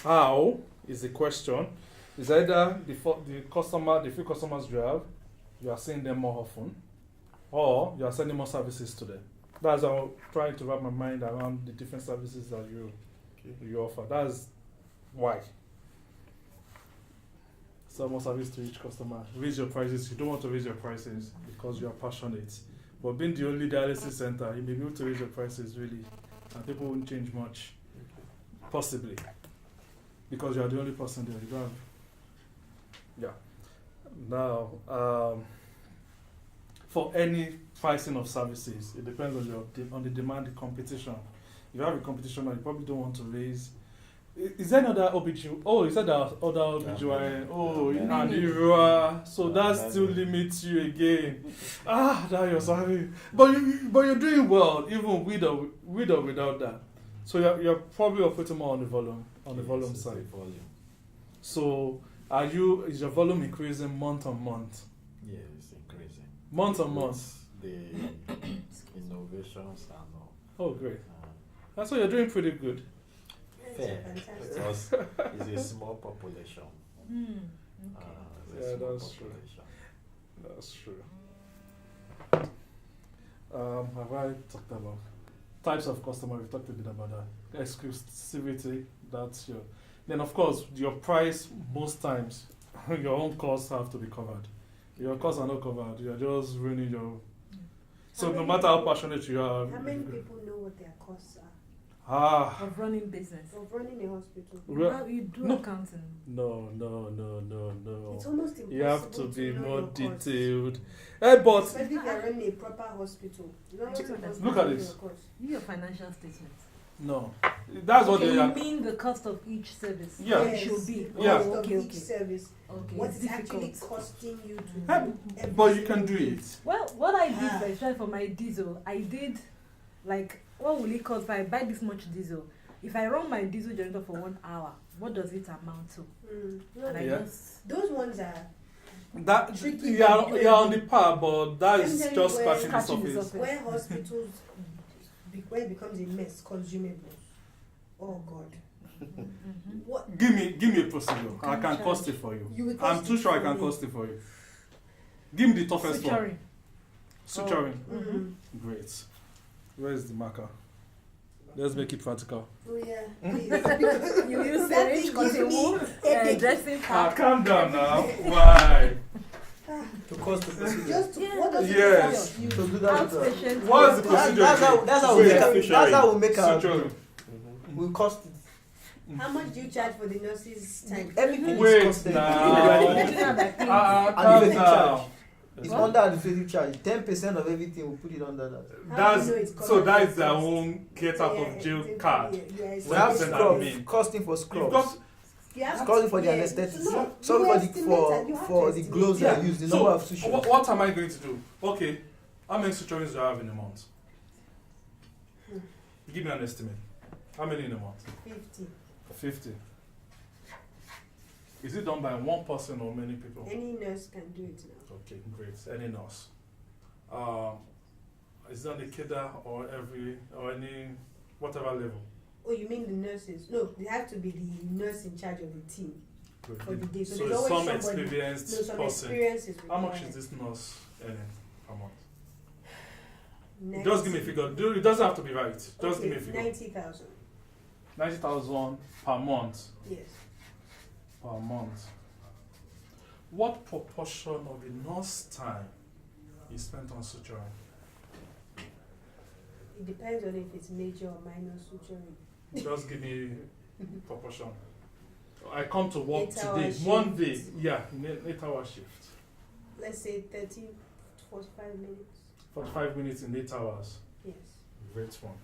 how is the question. Is either the few customers you have, you are seeing them more often, or you are sending more services to them. That's how I'm trying to wrap my mind around the different services that you offer. That's why. Sell more service to each customer. Raise your prices. You don't want to raise your prices because you are passionate. But being the only dialysis center, you may be able to raise your prices really, and people won't change much. Possibly. Because you are the only person there. You don't have. Yeah. Now, for any pricing of services, it depends on the demand, the competition. If you have a competition, you probably don't want to raise. Is there another OBGYN? Oh, is that the other OBGYN? Oh, and IROA. So that still limits you again. That you're sorry. But you're doing well, even with or without that. So you're probably operating more on the volume side. So is your volume increasing month on month? Yeah, it's increasing. Month on month. The innovations and all. Oh, great. That's why you're doing pretty good. Fair. Because it's a small population. Okay. That's true. That's true. Have I talked about types of customer? We talked a bit about that. Exclusivity. That's your. Then of course your price. Most times, your own costs have to be covered. Your costs are not covered. You are just ruining your. So no matter how passionate you are. How many people know what their costs are? Of running business. Of running a hospital. You do accounting. No. It's almost impossible. You have to be know more your costs. detailed. But especially if you're running a proper hospital. Look at this. Your financial statement. No, that's what they You are. mean the cost of each service? Yeah. It should be. Yeah. Cost of Okay. each service. Okay. What It's is actually difficult. costing you to Hey, do every but you can single do thing. it. Well, what I did, for example, for my diesel, I did like, what will it cost if I buy this much diesel? If I run my diesel generator for 1 hour, what does it amount to? And I Yeah. just Those ones are That tricky. you're on the par, but that is Let me tell you just where- scratching the Scratching the surface. surface. where hospitals where it becomes a mess, consumables. Oh God. What Give me a procedure. I can can charge. cost it for you. you will I'm cost too it sure I for can me. cost it for you. Give me the toughest one. suturing. Suturing. Mhm. Great. Where is the marker? Let's make it practical. Oh yeah. Please. Because You use that syringe, thing gives me consumable, headache. dressing pack. Calm down now. Why? To cost the procedure. Just to, Yeah. what does Yes. it cost you? To do that. Outpatient. What is the That's procedure? how we Wait. make our. That's how we make our. Suturing. We cost it. How much do you charge for the nurses' time? Everything Wait is costed. now. And Calm you down. It's What? under administrative charge. 10% of everything we put it under that. How do you know it's That's so covered? that is their own get out of jail card. We Well, have send scrubs. admin. Costing for You've scrubs. got It's costing for the anesthetic. No, Some you for estimate and you have for to the estimate. gloves that I use. The number of sutures. what am I going to do? Okay, how many suturings do I have in a month? Give me an estimate. How many in a month? 50. 50. Is it done by one person or many people? Any nurse can do it now. Okay, great. Any nurse. Is that the KIDA or any whatever level? Oh, you mean the nurses? No, they have to be the nurse in charge of the team Good. for the day. So, So there's it's always some somebody. experienced No, some person. experience is How much required. is this nurse earning per month? 90. Just give me a figure. It doesn't have to be right. Just give me a figure. 90,000. 90,000 per month. Yes. Per month. What proportion of the nurse time is spent on suturing? It depends on if it's major or minor suturing. Just give me proportion. I come to work 8 hour today. shift. One day, yeah, 8-hour shift. Let's say 30 to 45 minutes. 45 minutes in 8 hours. Yes. Great one.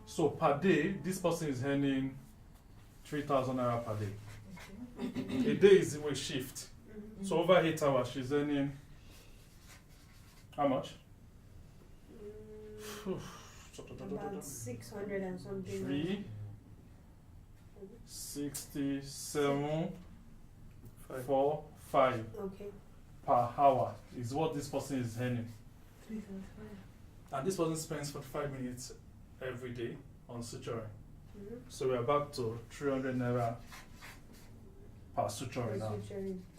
So per day, this person is earning 3,000 naira per day. A day is a shift. Mm-hmm. So over 8 hours, she's earning how much? About 600 and something. 3, 67, 4, 5 Okay. per hour is what this person is earning. And this person spends 45 minutes every day on suturing. So we are back to 300 naira per suture now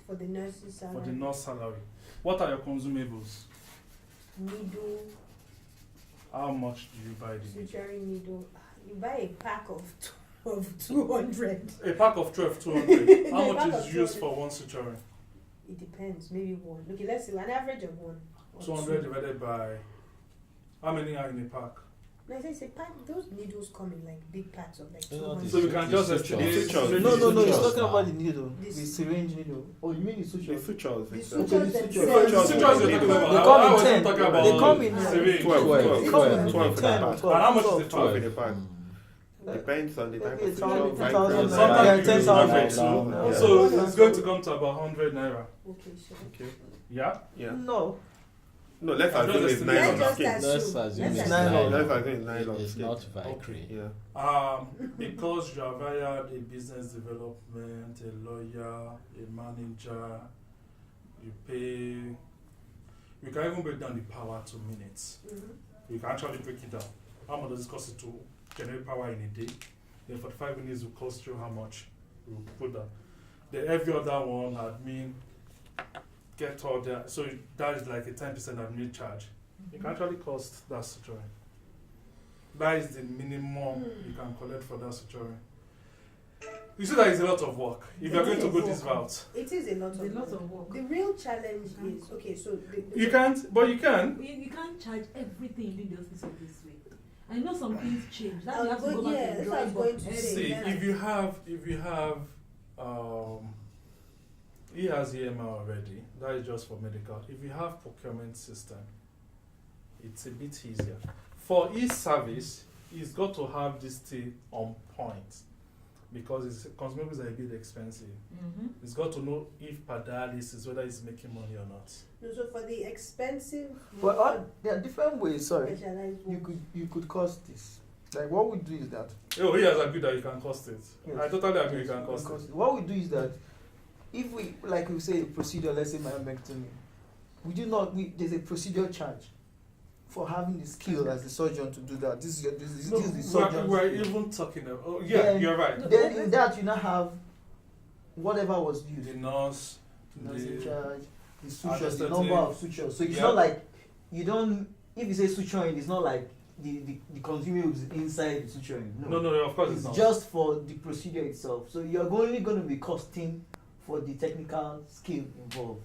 For the nurse's salary. for the nurse salary. What are your consumables? Needle, How much do you buy the needle? suturing needle. You buy a pack of 200. A pack of 12, 200. How A pack much of is used 200. for one suturing? It depends, maybe one. Okay, let's see, an average of one. or 200 two. divided by how many are in a pack? No, it's a pack. Those needles come in like big packs of like You know, 200. So we can just The estimate. sutures. No, no, no. He's Sutures talking now. about the needle, This- the syringe needle. Oh, you mean the suture? The sutures. The itself. sutures the themselves. sutures. The sutures you're talking about. They I come in wasn't 10. talking about They come in syringe. 12, They come in 12 10 in or the 12. And how much is the 12 12? in a bag. Depends on the type Okay, of 1,000, suture. 2,000, Sometimes yeah, you 10,000. average, Yeah. So it's going to come to about 100 naira. Okay, so. Okay. Yeah? Yeah. No. No, let's I'm assume just it's estimating. nylon Let's skin. just Let's assume. assume Let's it's nylon. nylon. Let's assume it's nylon It's skin. not victory. Yeah. Because you have hired a business development, a lawyer, a manager, you pay. You can even break down the power to minutes. You can actually break it down. How much does it cost you to generate power in a day? Then 45 minutes will cost you how much? You put that. Then every other one, admin, get all that. So that is like a 10% admin charge. It can actually cost that suturing. That is the minimum you can collect for that suturing. You see that is a lot of work. If you are going to go this route, It is a lot It's of a lot work. of work. The real challenge is okay. So you can't, but you can. You can't charge everything you do in the hospital this way. I know some things change. That I you was have to go going- back yeah, and that's what I was drawing going board. to say. See, Yeah. if you have, he has EMR already. That is just for medical. If you have procurement system, it's a bit easier. For e-service, it's got to have this thing on point because its consumables are a bit expensive. It's got to know if per dialysis whether it's making money or not. No, so for the expensive, But there are different ways. Sorry, specialized you could cost this. Like what we do is that. Oh, he has agreed that you can cost it. Yes. I totally agree you can cost it. What we do is that if we, like we say, a procedure, let's say myomectomy, there's a procedure charge for having the skill as a surgeon to do that. This is the surgeon. We're even talking about. Oh, yeah, Then- you're right. Then in that you now have whatever was used. The nurse, Nurse in the charge, the sutures, the anesthetic. number of sutures. So it's Yeah. not like you don't. If you say suturing, it's not like the consumables inside the suturing. no, of course it's It's not. just for the procedure itself. So you're only going to be costing for the technical skill involved.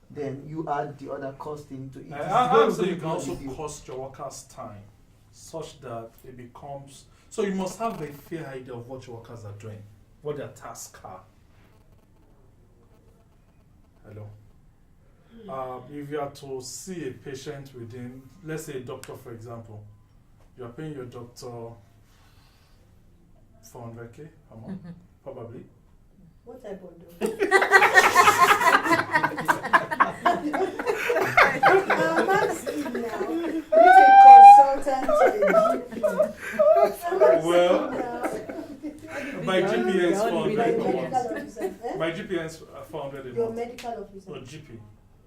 Then you add the other cost into it. It's I going would to say be you can a also big deal. cost your workers time such that it becomes. So you must have a fair idea of what your workers are doing, what their tasks are. Hello. If you are to see a patient within, let's say a doctor, for example, you are paying your doctor 400k a month, probably. What type of dog? Max Eve now. He's a consultant to a GP. Well, Now. my GPS They're all 400 My a medical medical month. officer. Eh? My GPS 400 a Your month. medical officer. No, GP.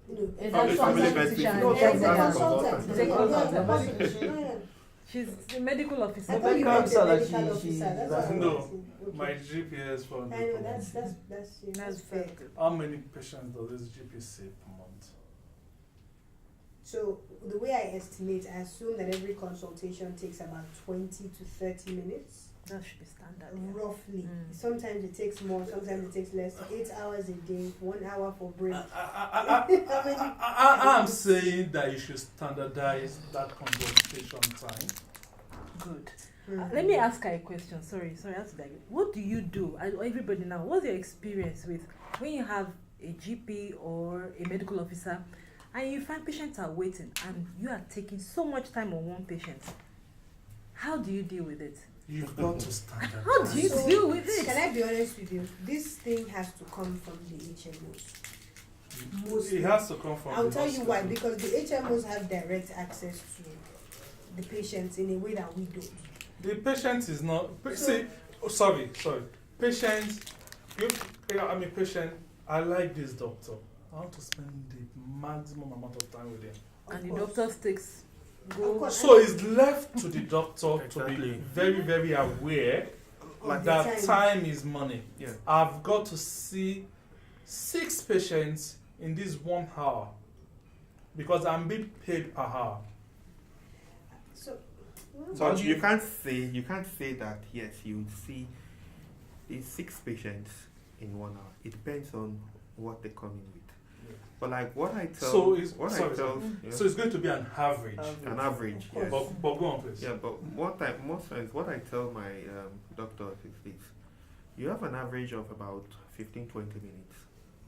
No, It's Family a family consultant. medicine. No, yeah, it's a Yeah. consultant. It's a consultant. Yeah, yeah. She's a medical I officer. thought you medical meant officer, a like medical she- officer. she- That's what I was No, asking. Okay. My GPS 400 I know per month. that's fair. That's good. How many patients does this GP see per month? So the way I estimate, I assume that every consultation takes about 20 to 30 minutes, That should be standard. Yeah. roughly. Mm. Sometimes it takes more, sometimes it takes less. 8 hours a day, 1 hour for break. I'm saying that you should standardize that consultation time. Good. Mhm. Let me ask her a question. Sorry, I have to digress. What do you do? Everybody now, what's your experience with when you have a GP or a medical officer and you find patients are waiting and you are taking so much time on one patient? How do you deal with it? You've got to standardize. How do you So, deal with Can it? I be honest with you? This thing has to come from the HMOs. Mostly. It has to come from I'll the tell you why. hospital. Because the HMOs have direct access to the patients in a way that we don't. The patient is not. So- See, sorry. Patient, I'm a patient. I like this doctor. I want to spend the maximum amount of time with him. Of And the course. doctor takes go. So it's left to the doctor to Exactly. be very, very aware Of the that time is money. Yeah. I've got to see 6 patients in this 1 hour because I'm being paid per hour. So, So But you can't say that yes, you would see these 6 patients in 1 hour. It depends on what they come in with. But like what I tell, So it's- what sorry, I tell, yeah, So it's going to be an average. an average, Of course. yes. But go on, please. Yeah, but most times what I tell my doctors is this: you have an average of about 15-20 minutes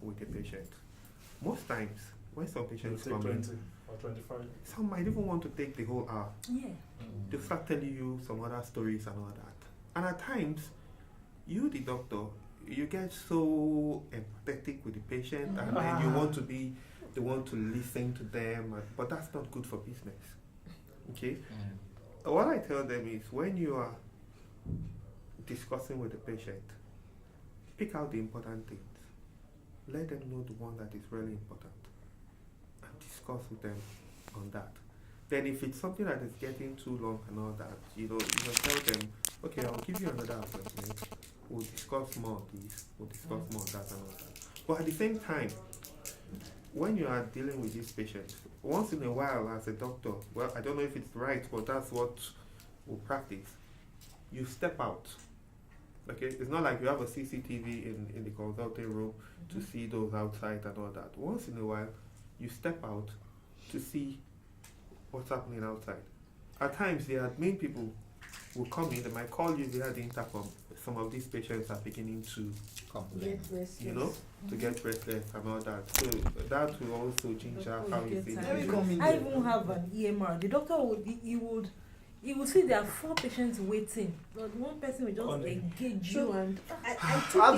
with a patient. Most times when some You'll patients take come 20 in, or 25. some might even want to take the whole hour. Yeah. They'll start telling you some other stories and all that. And at times, you, the doctor, you get so empathetic with the patient, and then you want to be the one to listen to them, but that's not good for business. Okay? What I tell them is when you are discussing with the patient, pick out the important things. Let them know the one that is really important and discuss with them on that. Then if it's something that is getting too long and all that, you can tell them, okay, I'll give you another appointment. We'll discuss more of this, we'll discuss more of that and all that. But at the same time, when you are dealing with these patients, once in a while as a doctor, well, I don't know if it's right, but that's what we'll practice. You step out. Okay, it's not like you have a CCTV in the consulting room to see those outside and all that. Once in a while, you step out to see what's happening outside. At times, the admin people will come in, they might call you via the intercom. Some of these patients are beginning to, get restless. to get restless and all that. So that will also change how you see Let me the come in I there. even have an EMR. The doctor would see there are 4 patients waiting, but one person will just Okay. engage So- you and I How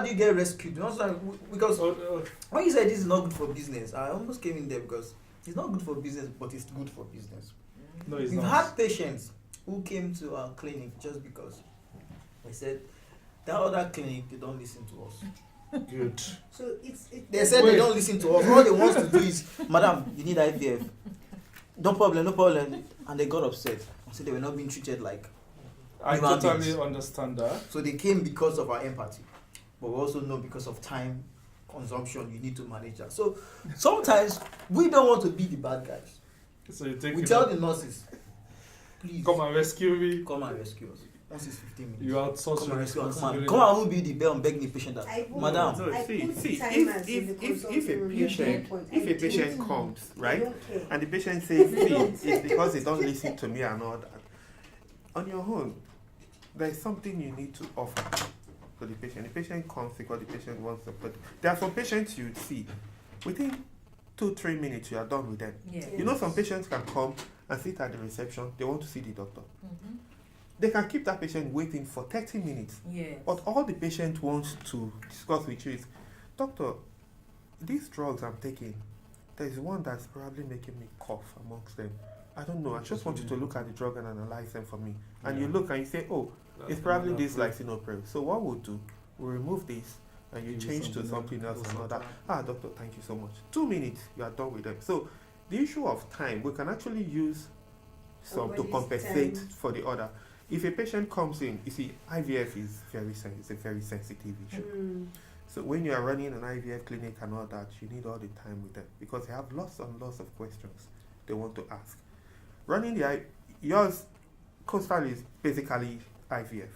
do you get rescued? Not like, because Oh, when you said this is not good for business, I almost came in there because it's not good for business, but it's good for business. no, it's We've not. had patients who came to our clinic just because they said that other clinic they don't listen to us. Good. So They said Wait. they don't listen to us. All they want to do is, Madam, you need IVF. No problem, no problem. And they got upset. I said they were not being treated like. I Human totally beings. understand that. So they came because of our empathy, but we also know because of time consumption, you need to manage that. So sometimes we don't want to be the bad guys. So you take We it tell up. the nurses, please Come and rescue me. come and rescue us. Once it's 15 minutes. You outsource Come your and rescue us. responsibility. Come and who be the bell and beg the patient that, I put- Madam, So I see, put timers in the if consulting a room. patient Point. if I a do. patient comes, I right, don't care. and the patient says, see, it's because they don't listen to me and all that. On your own, there is something you need to offer to the patient. The patient comes because the patient wants support. There are some patients you see within 2-3 minutes you are done with them. yeah. You know, some patients can come and sit at the reception. They want to see the doctor. Mhm. They can keep that patient waiting for 30 minutes. Yes. But all the patient wants to discuss with you is, doctor, these drugs I'm taking, there's one that's probably making me cough amongst them. I don't know. I just want you to look at the drug and analyze them for me. And you look and you say, oh, it's probably this lisinopril. So what we'll do, we'll remove this and you Give you change to something something else. else and all that. Ah, doctor, thank you so much. 2 minutes, you are done with them. So the issue of time, we can actually use some to Somebody's compensate time. for the other. If a patient comes in, you see, IVF is it's a very sensitive issue. Mm. So when you are running an IVF clinic and all that, you need all the time with them because they have lots and lots of questions they want to ask. Running yours, Coastal is basically IVF.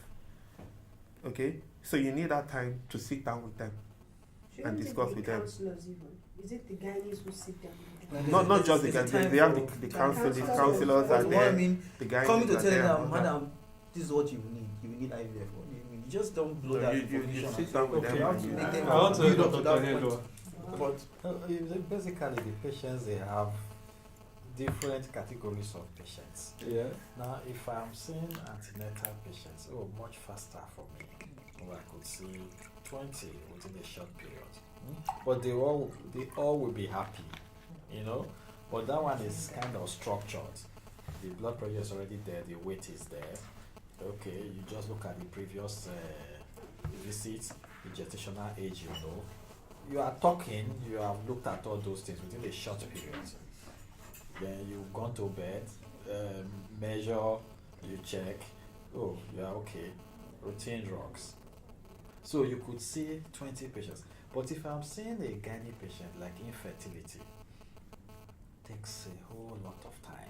Okay, so you need that time to sit down with them. Shouldn't it discuss be with them. counselors even? Is it the gynaes who sit down with them? Not just the There's guys, time they have for- the Counselors. counselors But are what I there, mean, the guys coming to are tell there them, and all that. Madam, this is what you need. You need IVF. What do you mean? You just don't blow No, that you information. sit and down say, with Okay. them how and to you make them I want to build hear up to Dr. that Hello. point. But Basically, the patients, they have different categories of patients. Yeah. Now, if I'm seeing antenatal patients, much faster for me. Or I could see 20 within a short period. But they all will be happy, you know. But that one is kind of structured. The blood pressure is already there, the weight is there. Okay, you just look at the previous visits, the gestational age, you know. You are talking, you have looked at all those things within a short period. then you've gone to bed, measure, you check, oh, you are okay, routine drugs. So you could see 20 patients. But if I'm seeing a gynae patient like infertility, takes a whole lot of time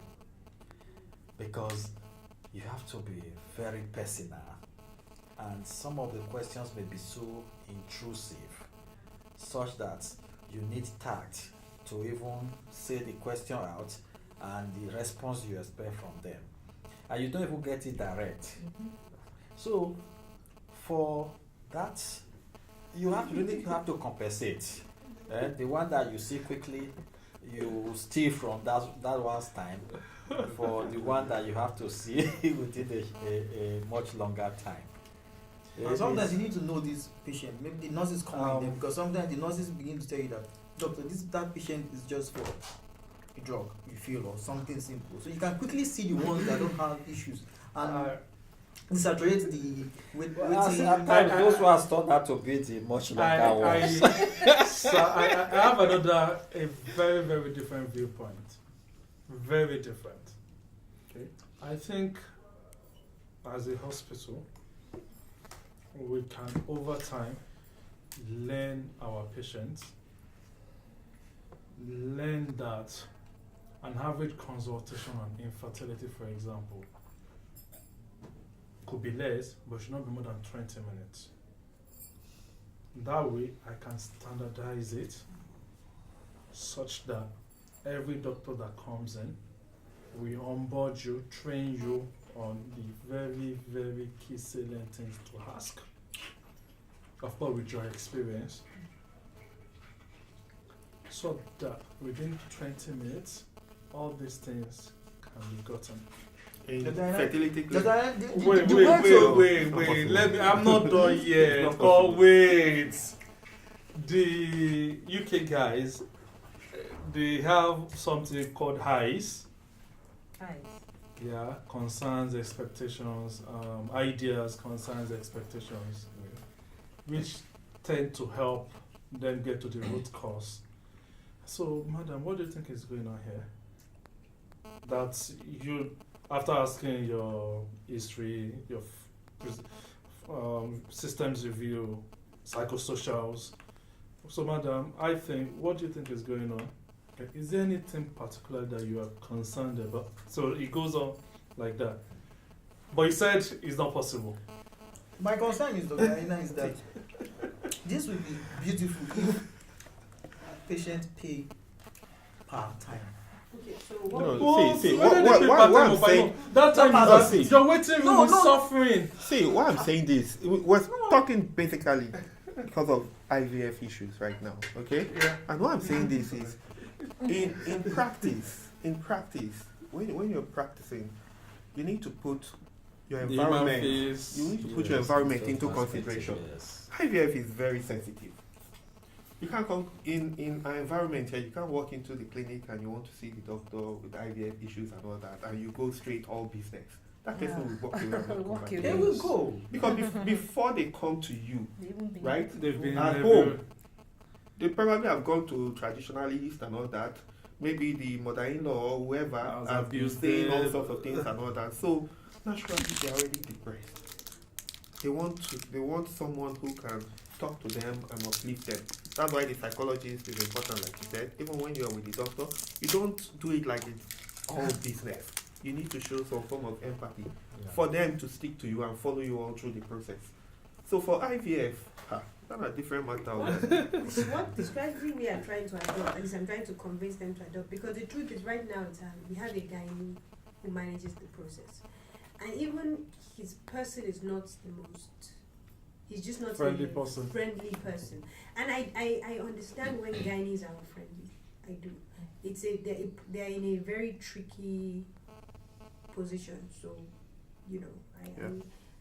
because you have to be very personal, and some of the questions may be so intrusive such that you need tact to even say the question out and the response you expect from them, and you don't even get it direct. So for that, you really have to compensate. The one that you see quickly, you steal from that one's time for the one that you have to see within a much longer time. And sometimes you need to know this patient. Maybe the nurses come in there because sometimes the nurses begin to tell you that, doctor, that patient is just for a drug you feel or something simple. So you can quickly see the ones that don't have issues and saturate the those who have thought that to be the much longer ones. So I have a very, very different viewpoint. Very different. Okay. I think as a hospital, we can over time learn our patients, learn that an average consultation on infertility, for example, could be less, but should not be more than 20 minutes. That way, I can standardize it such that every doctor that comes in, we onboard you, train you on the very, very key salient things to ask. Of course, with your experience, so that within 20 minutes, all these things can be gotten. In fertility Wait. I'm not done yet. Oh, wait. The UK guys, they have something called HICE. Yeah, concerns, expectations, ideas, concerns, expectations, which tend to help them get to the root cause. So, madam, what do you think is going on here? That you, after asking your history, your systems review, psychosocials. So, madam, I think, what do you think is going on? Okay. Is there anything particular that you are concerned about? So it goes on like that. But he said it's not possible. My concern is, Dr. Aina, is that this would be beautiful if patients pay per time. Okay, so what I'm saying, that time is you're waiting with suffering. See, why I'm saying this, we're talking basically because of IVF issues right now, okay? Yeah. And what I'm saying this is, in practice, when you're practicing, you need to put your environment, your environment into consideration. Yes. IVF is very sensitive. You can't come in an environment here. You can't walk into the clinic and you want to see the doctor with IVF issues and all that, and you go straight all business. That person will walk away and not come back. They will go Because before they come to you, right? They've been at home. They probably have gone to traditionalists and all that. Maybe the mother-in-law or whoever has been saying all sorts of things and all that. So naturally, they're already depressed. They want someone who can talk to them and uplift them. That's why the psychologist is important, like you said. Even when you're with the doctor, you don't do it like it's all business. You need to show some form of empathy for them to stick to you and follow you all through the process. So for IVF, that's a different matter. What the strategy we are trying to adopt, at least I'm trying to convince them to adopt, because the truth is right now we have a guy who manages the process, and even his person is not the most. He's just not friendly a person. Friendly person, and I understand when gynaes are friendly. I do. It's they're in a very tricky position, so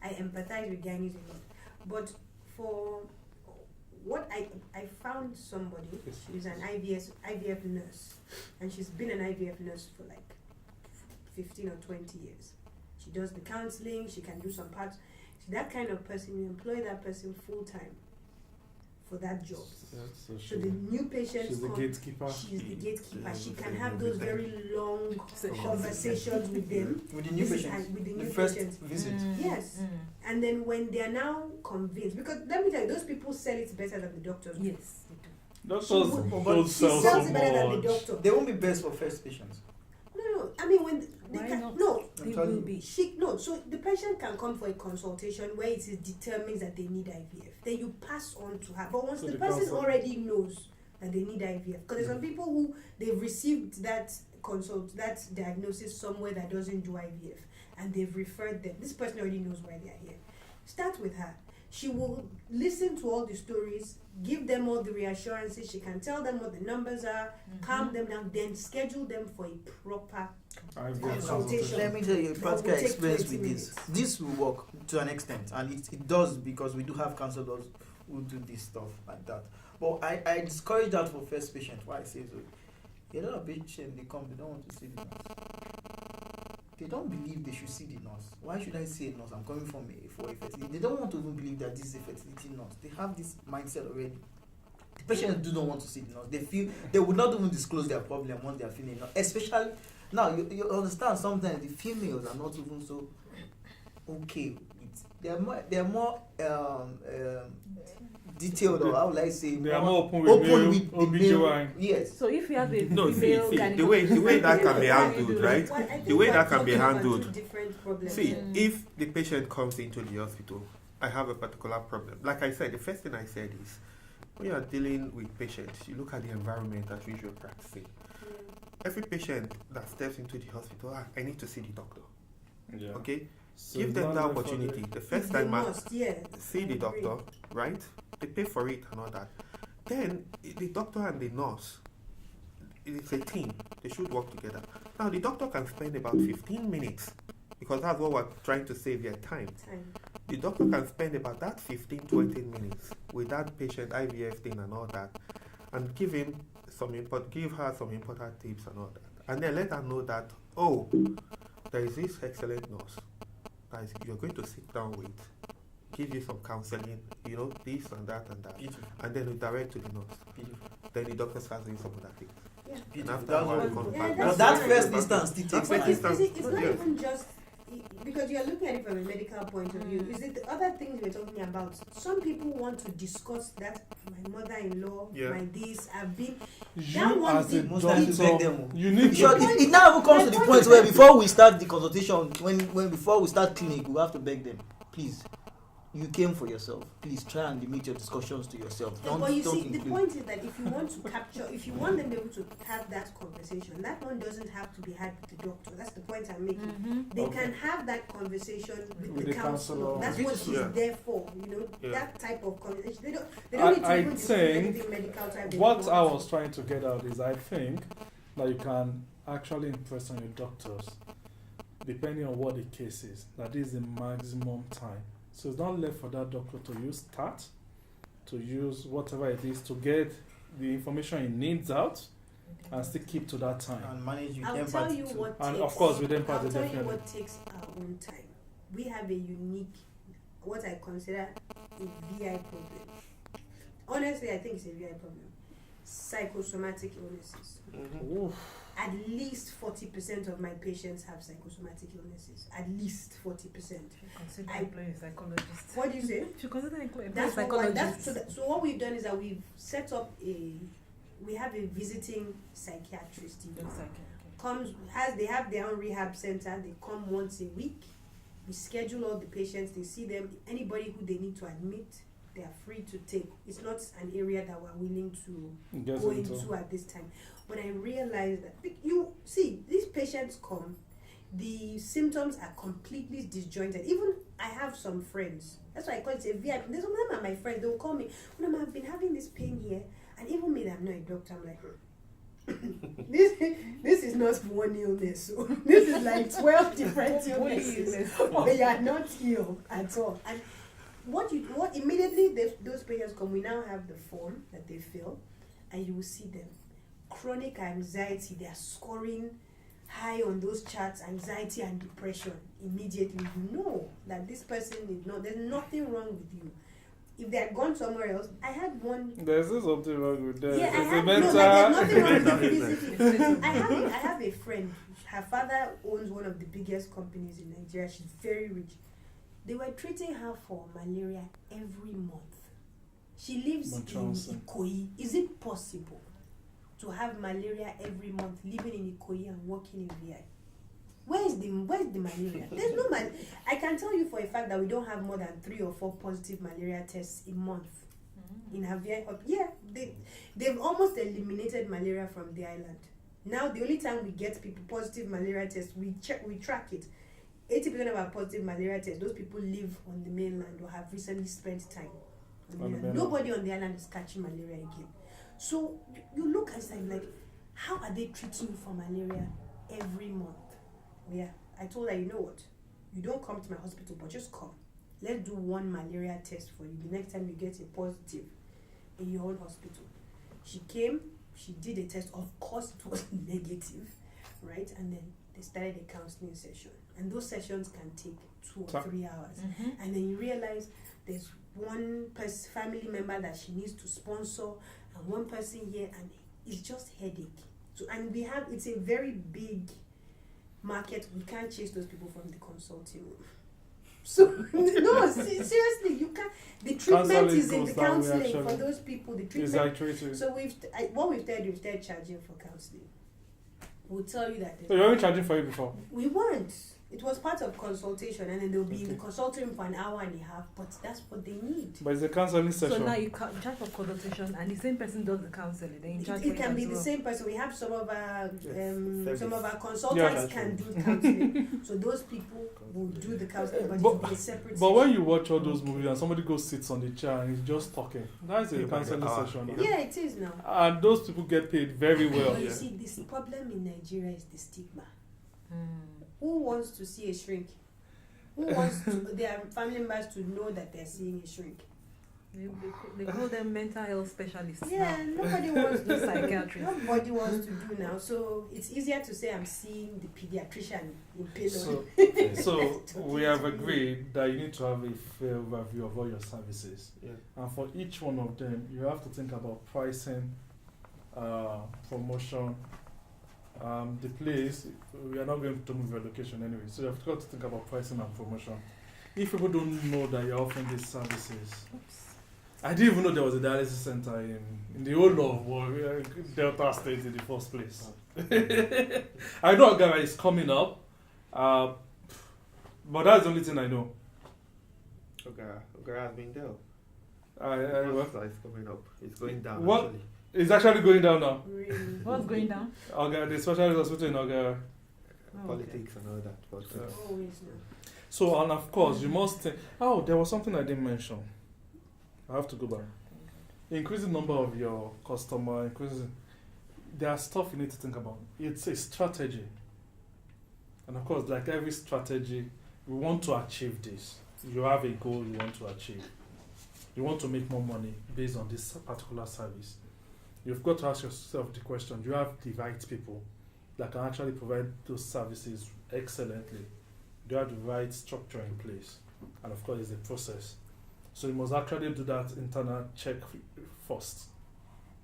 I empathize with gynaes a lot, but for what I found somebody, she's an IVF nurse, and she's been an IVF nurse for like 15 or 20 years. She does the counseling, she can do some parts. She's that kind of person, you employ that person full time for that job. Yeah, So the new patients she's the come, gatekeeper. she's the gatekeeper. She can Yeah. have those very long conversations with them. With the new This is- patients, and with the the new first patients. visit. Yes. And then when they are now convinced, because let me tell you, those people sell it better than the doctors. do. Yes, they do. Doctors She would- don't She sell sells so it better than the much. doctor. They won't be best for first patients. No. I mean, when they Why can, not? no, They telling will you. be. so the patient can come for a consultation where it is determines that they need IVF. Then you pass on to her. But once So the the person counsel- already knows that they need IVF, because there's some people who they've received that diagnosis somewhere that doesn't do IVF, and they've referred them. This person already knows why they are here. Start with her. She will listen to all the stories, give them all the reassurances. She can tell them what the numbers are, calm them down, then schedule them for a proper. IVF Consultation. consultation. Let me tell you a That practical will take experience 20 with this. minutes. This will work to an extent, and it does because we do have counselors who do this stuff like that. But I discourage that for first patient. Why I say so? A lot of patients they come, they don't want to see the nurse. They don't believe they should see the nurse. Why should I see a nurse? I'm coming for a fertility. They don't want to even believe that this is a fertility nurse. They have this mindset already. The patients do not want to see the nurse. They feel they would not even disclose their problem once they are feeling nurse. Especially now, you understand sometimes the females are not even so okay with they're more detailed, or how would I say, They are more open with male with the OBGYN. male. Yes. So if you have a No, see, female the way that can be handled, right? Well, I think The way we're that can be talking about handled. two different problems. See, here. if the patient comes into the hospital, I have a particular problem. Like I said, the first thing I said is, when you are dealing with patients, you look at the environment at which you're practicing. Every patient that steps into the hospital, I need to see the doctor. Yeah. Okay? So Give it's them not the there for opportunity. The first They time I must, yeah. see I the agree. doctor, right? They pay for it and all that. Then the doctor and the nurse, it's a team. They should work together. Now the doctor can spend about 15 minutes because that's what we're trying to save their time. The doctor can spend about that 15-20 minutes with that patient IVF thing and all that, and give her some important tips and all that, and then let her know that, oh, there is this excellent nurse that you're going to sit down with, give you some counseling, this and that, Beautiful. and then we direct to the nurse. Beautiful. Then the doctor starts doing some other things. Yeah. And Beautiful. after That's a while, what it we comes want. Yeah, back. that's But that fine. first instance still takes But time. it's not Yes. even just because you're looking at it from a medical point of view. Is it the other things we're talking about? Some people want to discuss that my mother-in-law, Yeah. my this, I've been. You one as a thing- Most times you beg doctor, them. you need Sure, to. it now even comes to the My point point where is- before we start the consultation, when before we start clinic, we have to beg them, please. You came for yourself. Please try and limit your discussions to yourself. Don't But you see, the include. point is that if you want to capture, if you want them to be able to have that conversation, that one doesn't have to be had with the doctor. That's the point I'm making. They Okay. can have that conversation with With the the counselor. counselor. That's what she's Yeah. there for. Yeah. That type of conversation. They don't need to I even discuss think anything medical type. They what don't I want was to. trying to get out is I think that you can actually impress on your doctors, depending on what the case is, that is the maximum time. So it's not left for that doctor to use STAT, to use whatever it is to get the information he needs out and still keep to that time. And manage with I'll empathy tell you too. what And takes, of course with empathy, I'll tell you definitely. what takes our own time. We have a unique, what I consider a VI problem. Honestly, I think it's a VI problem. Psychosomatic illnesses. Oof. At least 40% of my patients have psychosomatic illnesses. At least 40%. Consider I- employing a psychologist. What do you say? Should consider employing a That's what, psychologist. so what we've done is that we've set up we have a visiting psychiatrist. They have their own rehab center. They come once a week. We schedule all the patients. They see them. Anybody who they need to admit, they are free to take. It's not an area that we're willing to Gets go into. into at this time. But I realized that you see, these patients come, the symptoms are completely disjointed. Even I have some friends. That's why I call it a VIP. There's some of them are my friends. They will call me. When I've been having this pain here, and even me that I'm not a doctor, I'm like, this is not one illness. So this is like 12 different illnesses. Or you are not ill at all. And what immediately those patients come, we now have the form that they fill, and you will see them. Chronic anxiety, they are scoring high on those charts, anxiety and depression. Immediately you know that this person is not, there's nothing wrong with you. if they had gone somewhere else, I had one. There's something wrong with that. Yeah, I It's a have mental. there's nothing wrong with Mental the illness. physically. I have a friend. Her father owns one of the biggest companies in Nigeria. She's very rich. They were treating her for malaria every month. She lives in Johnson. Ikoyi. Is it possible to have malaria every month, living in Ikoyi and working in VI? Where's the malaria? There's no malaria. I can tell you for a fact that we don't have more than 3 or 4 positive malaria tests a month in her VI. Yeah, they've almost eliminated malaria from the island. Now the only time we get people positive malaria tests, we track it. 80% of our positive malaria tests, those people live on the mainland or have recently spent time on the mainland. Nobody on the island is catching malaria again. So you look at it like, how are they treating you for malaria every month? Yeah, I told her, you know what? You don't come to my hospital, but just come. Let's do one malaria test for you the next time you get a positive in your own hospital. She came, she did a test. Of course, it was negative, right? And then they started a counseling session. And those sessions can take 2 or 3 hours. Mm-hmm. And then you realize there's one family member that she needs to sponsor and one person here, and it's just headache. So, and it's a very big market. We can't chase those people from the consulting room. So no, seriously, you can't. The treatment Counseling is in the goes that way, counseling actually. for those people. The It's treatment. like treating. So we've started charging for counseling. We'll tell you that. So you weren't charging for it before? We weren't. It was part of consultation, and then they'll be in the Okay. consulting room for an hour and a half. But that's what they need. But it's a counseling So session. now you charge for consultation, and the same person does the counseling. Then you charge It for can it be as the well. same person. We have some of our Yes, some of our service. consultants Yeah. can do counseling. So those people will do the counseling, but it But- will be a separate. But when session. you watch all those movies and somebody goes sits on the chair and he's just talking, that's a Yeah, counseling but, session. yeah. Yeah, it is now. And those people get paid very well. But you Yeah. see, this problem in Nigeria is the stigma. Mm. Who wants to see a shrink? Who wants their family members to know that they're seeing a shrink? They call them mental health specialists Yeah, now. nobody wants to Psychiatrists. Nobody wants to do now. So it's easier to say I'm seeing the pediatrician in Pillow. So we have agreed that you need to have a fair overview of all your services. Yeah. And for each one of them, you have to think about pricing, promotion, the place. We are not going to move your location anyway, so you have got to think about pricing and promotion. If people don't know that you're offering these services, I didn't even know there was a dialysis center in the whole of Delta State in the first place. I know a guy is coming up, but that's the only thing I know. Ogara has been there. What? It's coming up. It's going down. What? Actually. It's actually going down now. Really? What's going down? The specialist hospital in Ogara. Oh, Politics and all that. But Always no. So, and of course, you must think, oh, there was something I didn't mention. I have to go back. Increasing number of your customer, increasing, there are stuff you need to think about. It's a strategy. And of course, like every strategy, we want to achieve this. You have a goal you want to achieve. You want to make more money based on this particular service. You've got to ask yourself the question, do you have the right people that can actually provide those services excellently? Do you have the right structure in place? And of course, it's a process. So you must actually do that internal check first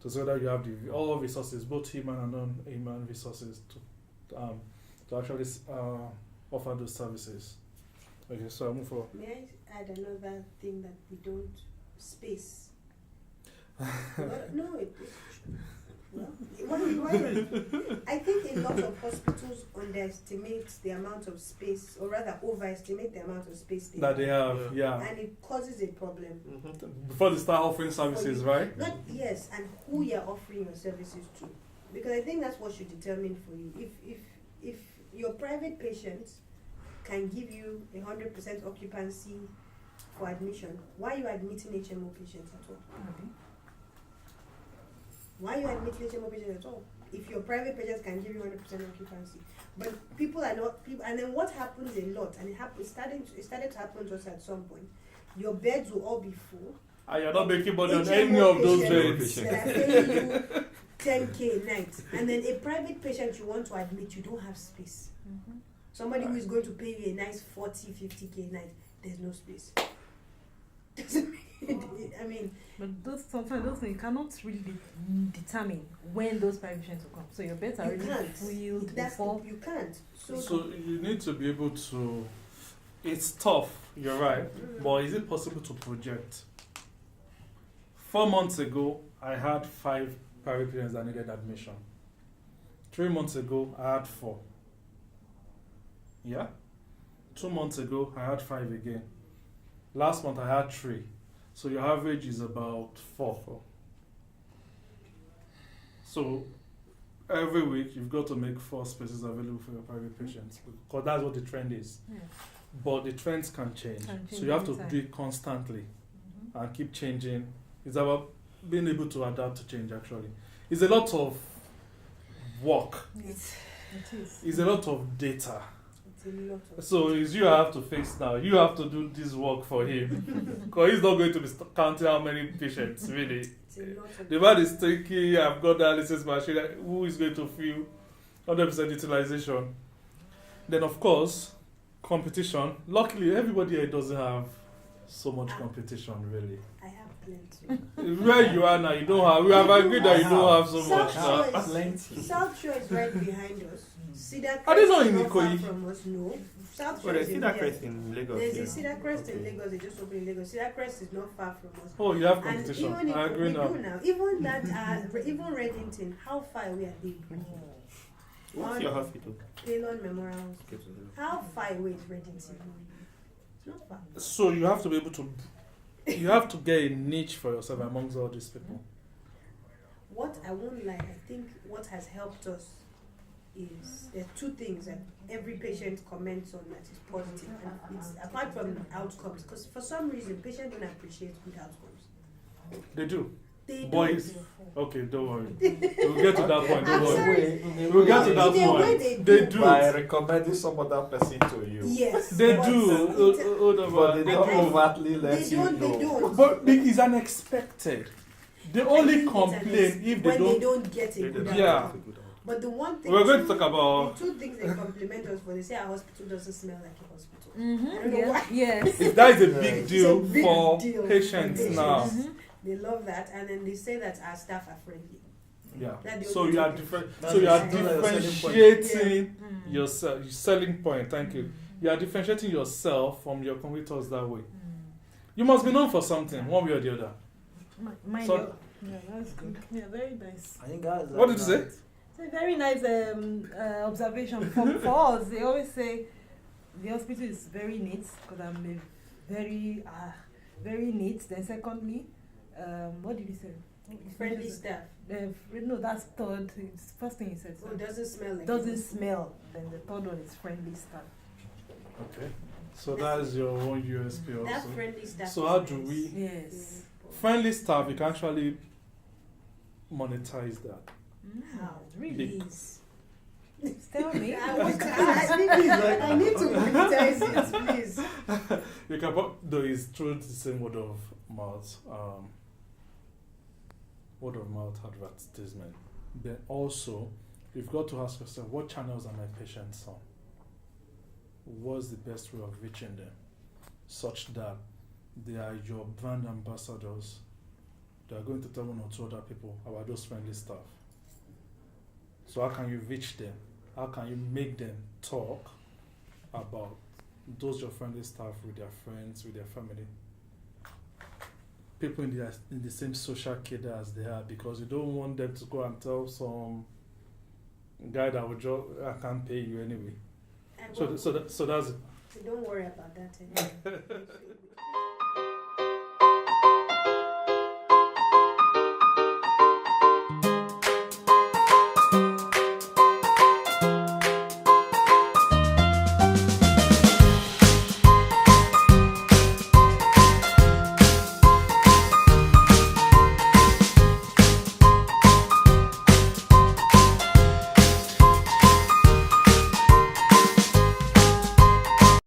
to see whether you have all resources, both human and non-human resources, to actually offer those services. Okay, so I'll move forward. May I add another thing that we don't space? No, I think a lot of hospitals underestimate the amount of space, or rather overestimate the amount of space That they have, yeah. and it causes a problem. Before they start offering services, right? Not yes, and who you're offering your services to, because I think that's what should determine for you. If your private patients can give you 100% occupancy for admission, why are you admitting HMO patients at all? Why are you admitting HMO patients at all? If your private patients can give you 100% occupancy, but people are not people, and then what happens a lot, and it started to happen to us at some point. Your beds will all be full. And you're not making money on HMO any of those patients beds. that are paying you 10K a night, and then a private patient you want to admit, you don't have space. Mm-hmm. Somebody who is going to pay you a nice 40, 50K a night, there's no space. Doesn't make I mean, But sometimes those things you cannot really determine when those private patients will come. So your beds are you already can't. filled That's before. you can't. So you need to be able to. It's tough. You're right, but is it possible to project? 4 months ago, I had 5 private patients that needed admission. 3 months ago, I had 4. Yeah. 2 months ago, I had 5 again. Last month, I had 3. So your average is about 4. So every week, you've got to make 4 spaces available for your private patients because that's what the trend is. Yeah. But the trends can change. Can So change you have to anytime. do it constantly Mhm. and keep changing. It's about being able to adapt to change actually. It's a lot of work. Yes, it is. It's a lot of data. It's a lot of So it's you have to face now. You have to do this work for him. Because he's not going to be counting how many patients really. it's a lot of The man is thinking, I've got dialysis machine, who is going to feel 100% utilization? Then of course, competition. Luckily everybody here doesn't have so much competition really. I have plenty. Where you are now, you don't have. We have agreed that you don't have so much South now. Shore Plenty. is South Shore is right behind us. Cedar Are they Crest not is in not far Ikoyi? from us. No. South Shore But I is see in that here. crest in Lagos. There's yeah. a Cedar Crest in Okay. Lagos. They just opened in Lagos. Cedar Crest is not far from us. Oh, you have And competition. even if I agree we now. do now, even that, even Reddington, how far away are they? What's your hospital? Taylor Memorial Hospital. Okay, so- How far away is Reddington? It's not far. So you have to be able to. You have to get a niche for yourself amongst all these people. What I won't lie, I think what has helped us is there are 2 things that every patient comments on that is positive, and it's apart from outcomes, because for some reason patients don't appreciate good outcomes. They do. They Boys. don't. Okay, don't worry. We'll get to that point. Don't I'm worry. sorry. We'll get to In that a way point. they They do. do. By recommending some other person to you. Yes. They but do. Hold on, But they man. don't I- overtly They let you don't. know. They don't. But it's unexpected. They I only think it's complain if they when they don't. don't get a They good don't Yeah. outcome. have a good outcome. But the one thing We're going to two- talk about. the 2 things they compliment us for. They say our hospital doesn't smell like a hospital. I don't Mm-hmm. know Yeah. why. Yes. If that is a Yeah. big It's deal a big for deal for patients patients. now. Mhm. They love that, and then they say that our staff are friendly. Yeah. That's the So only you are thing. different. That's So you are the selling point. differentiating Mm. yourself. Your selling point. Thank you. You are differentiating yourself from your competitors that way. Mm. You must be known for something, one way or the other. Mind So- your- yeah, that's good. Yeah, very nice. I think guys. What did you say? It's a very nice observation for us. They always say the hospital is very neat because I'm a very neat. Then secondly, what did you say? Friendly staff. No, that's third. It's first thing you said. Oh, it doesn't smell like Doesn't it. smell. Then the third one is friendly staff. Okay. So that is your own USP That also. friendly staff. So is how nice. do we Yes. friendly staff? You can actually monetize that. How? Really? Please. Tell me. I need to monetize it, please. You can, though it's through the same word of mouth advertisement. Then also, you've got to ask yourself, what channels are my patients on? What's the best way of reaching them, such that they are your brand ambassadors? They are going to tell 1 or 2 other people about those friendly staff. So how can you reach them? How can you make them talk about those your friendly staff with their friends, with their family? People in the same social cadre as they are, because you don't want them to go and tell some guy that will I can't pay you anyway. And So that's it. don't worry about that anymore.